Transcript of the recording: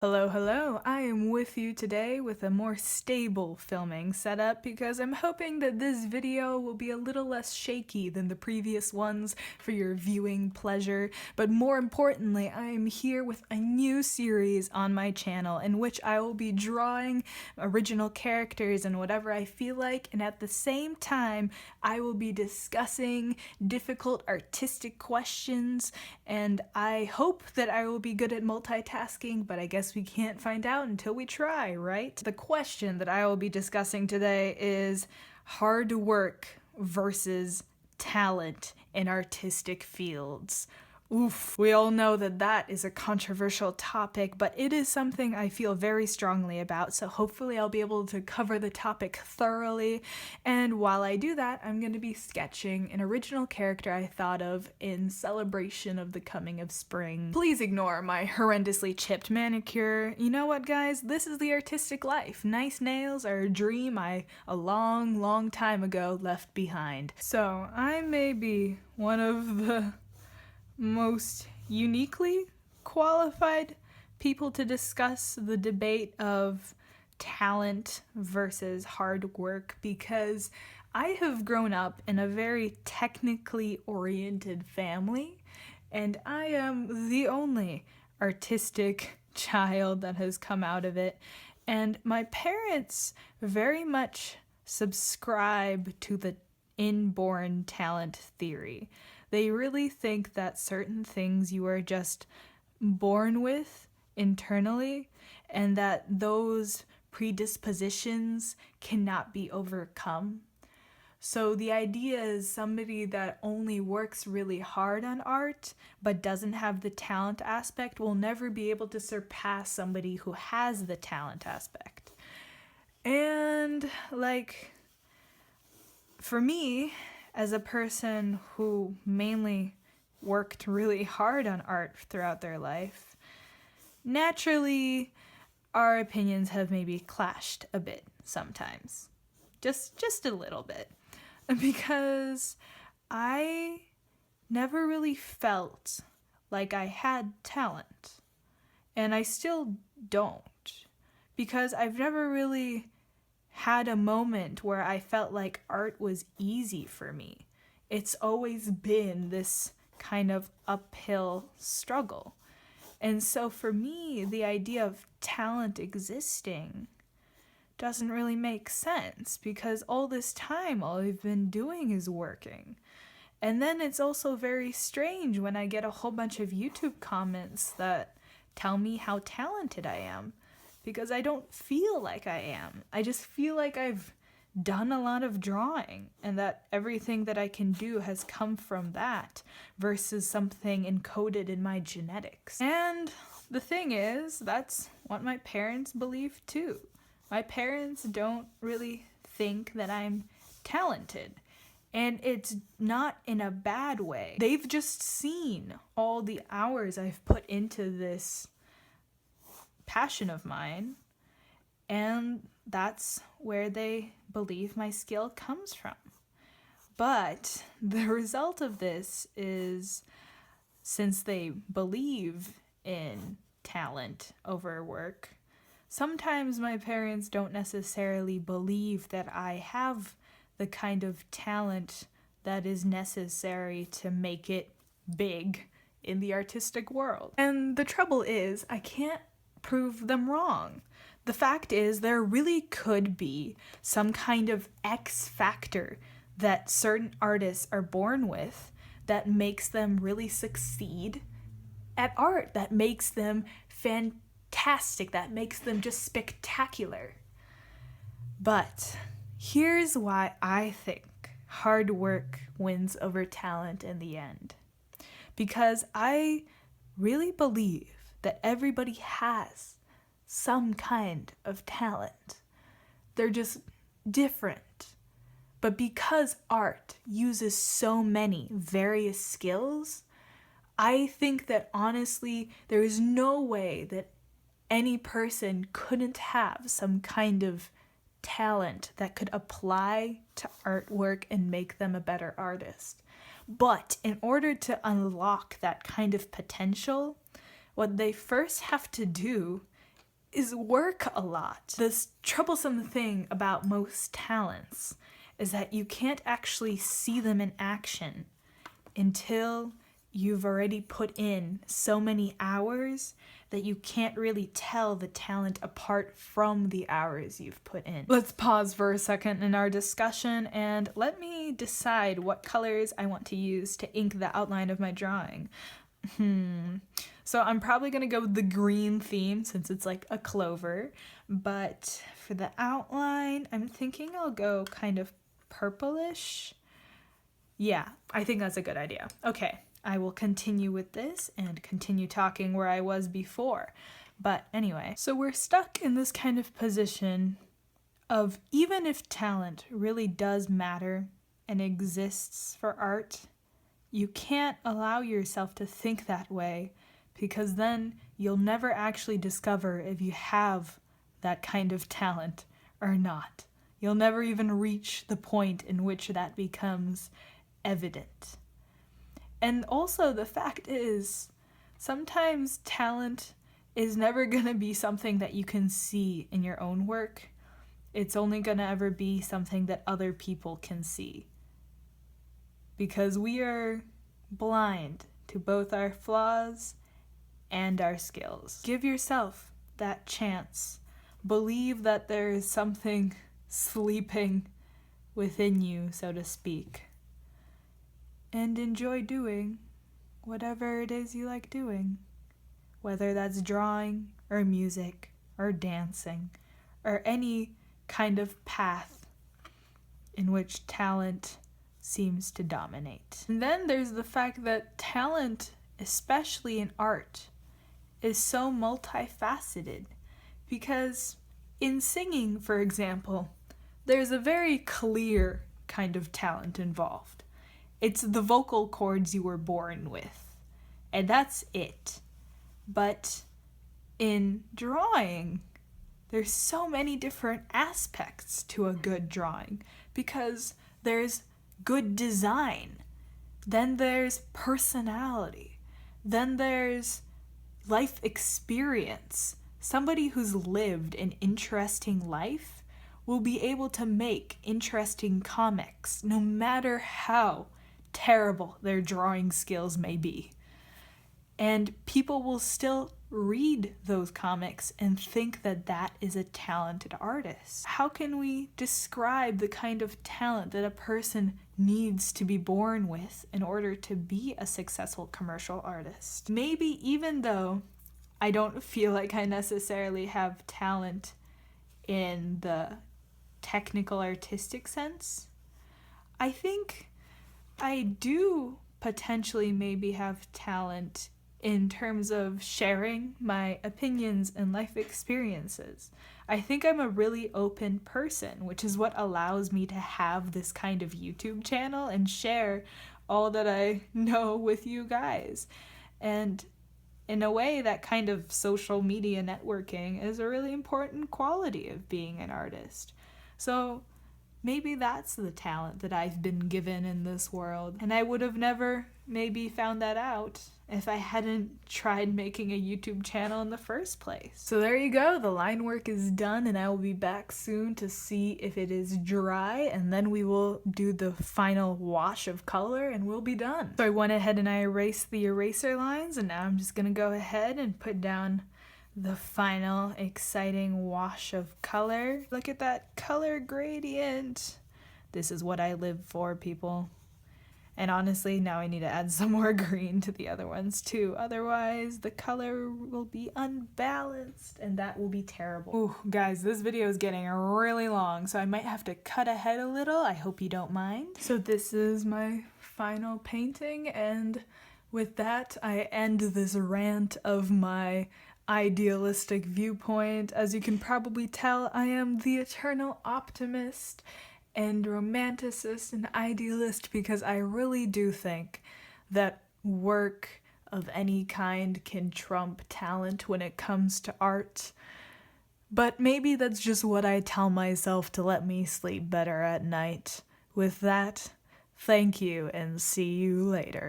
Hello, hello. I am with you today with a more stable filming setup because I'm hoping that this video will be a little less shaky than the previous ones for your viewing pleasure. But more importantly, I am here with a new series on my channel in which I will be drawing original characters and whatever I feel like, and at the same time, I will be discussing difficult artistic questions, and I hope that I will be good at multitasking, but I guess we can't find out until we try, right? The question that I will be discussing today is hard work versus talent in artistic fields. Oof, we all know that that is a controversial topic, but it is something I feel very strongly about, so hopefully I'll be able to cover the topic thoroughly. And while I do that, I'm going to be sketching an original character I thought of in celebration of the coming of spring. Please ignore my horrendously chipped manicure. You know what, guys? This is the artistic life. Nice nails are a dream I, a long, long time ago, left behind. So I may be one of the most uniquely qualified people to discuss the debate of talent versus hard work, because I have grown up in a very technically oriented family, and I am the only artistic child that has come out of it. And my parents very much subscribe to the inborn talent theory. They really think that certain things you are just born with internally, and that those predispositions cannot be overcome. So the idea is somebody that only works really hard on art but doesn't have the talent aspect will never be able to surpass somebody who has the talent aspect. And for me, as a person who mainly worked really hard on art throughout their life, naturally our opinions have maybe clashed a bit sometimes. Just a little bit. Because I never really felt like I had talent. And I still don't. Because I've never really had a moment where I felt like art was easy for me. It's always been this kind of uphill struggle. And so for me, the idea of talent existing doesn't really make sense, because all this time, all I've been doing is working. And then it's also very strange when I get a whole bunch of YouTube comments that tell me how talented I am, because I don't feel like I am. I just feel like I've done a lot of drawing, and that everything that I can do has come from that versus something encoded in my genetics. And the thing is, that's what my parents believe too. My parents don't really think that I'm talented, and it's not in a bad way. They've just seen all the hours I've put into this passion of mine, and that's where they believe my skill comes from. But the result of this is, since they believe in talent over work, sometimes my parents don't necessarily believe that I have the kind of talent that is necessary to make it big in the artistic world. And the trouble is, I can't prove them wrong. The fact is, there really could be some kind of X factor that certain artists are born with that makes them really succeed at art, that makes them fantastic, that makes them just spectacular. But here's why I think hard work wins over talent in the end. Because I really believe that everybody has some kind of talent. They're just different. But because art uses so many various skills, I think that honestly, there is no way that any person couldn't have some kind of talent that could apply to artwork and make them a better artist. But in order to unlock that kind of potential, what they first have to do is work a lot. This troublesome thing about most talents is that you can't actually see them in action until you've already put in so many hours that you can't really tell the talent apart from the hours you've put in. Let's pause for a second in our discussion and let me decide what colors I want to use to ink the outline of my drawing. So I'm probably gonna go with the green theme since it's like a clover, but for the outline, I'm thinking I'll go kind of purplish. Yeah, I think that's a good idea. Okay, I will continue with this and continue talking where I was before. But anyway, so we're stuck in this kind of position of even if talent really does matter and exists for art, you can't allow yourself to think that way because then you'll never actually discover if you have that kind of talent or not. You'll never even reach the point in which that becomes evident. And also the fact is, sometimes talent is never gonna be something that you can see in your own work. It's only gonna ever be something that other people can see. Because we are blind to both our flaws and our skills. Give yourself that chance. Believe that there is something sleeping within you, so to speak. And enjoy doing whatever it is you like doing. Whether that's drawing, or music, or dancing, or any kind of path in which talent seems to dominate. And then there's the fact that talent, especially in art, is so multifaceted. Because in singing, for example, there's a very clear kind of talent involved. It's the vocal cords you were born with, and that's it. But in drawing, there's so many different aspects to a good drawing, because there's good design, then there's personality, then there's life experience. Somebody who's lived an interesting life will be able to make interesting comics, no matter how terrible their drawing skills may be. And people will still read those comics and think that that is a talented artist. How can we describe the kind of talent that a person needs to be born with in order to be a successful commercial artist? Maybe even though I don't feel like I necessarily have talent in the technical artistic sense, I think I do potentially maybe have talent in terms of sharing my opinions and life experiences. I think I'm a really open person, which is what allows me to have this kind of YouTube channel and share all that I know with you guys. And in a way, that kind of social media networking is a really important quality of being an artist. So maybe that's the talent that I've been given in this world. And I would have never maybe found that out if I hadn't tried making a YouTube channel in the first place. So there you go, the line work is done, and I will be back soon to see if it is dry, and then we will do the final wash of color and we'll be done. So I went ahead and I erased the eraser lines, and now I'm just gonna go ahead and put down the final exciting wash of color. Look at that color gradient. This is what I live for, people. And honestly, now I need to add some more green to the other ones too. Otherwise, the color will be unbalanced and that will be terrible. Ooh, guys, this video is getting really long, so I might have to cut ahead a little. I hope you don't mind. So this is my final painting, and with that, I end this rant of my idealistic viewpoint. As you can probably tell, I am the eternal optimist and romanticist and idealist, because I really do think that work of any kind can trump talent when it comes to art. But maybe that's just what I tell myself to let me sleep better at night. With that, thank you and see you later.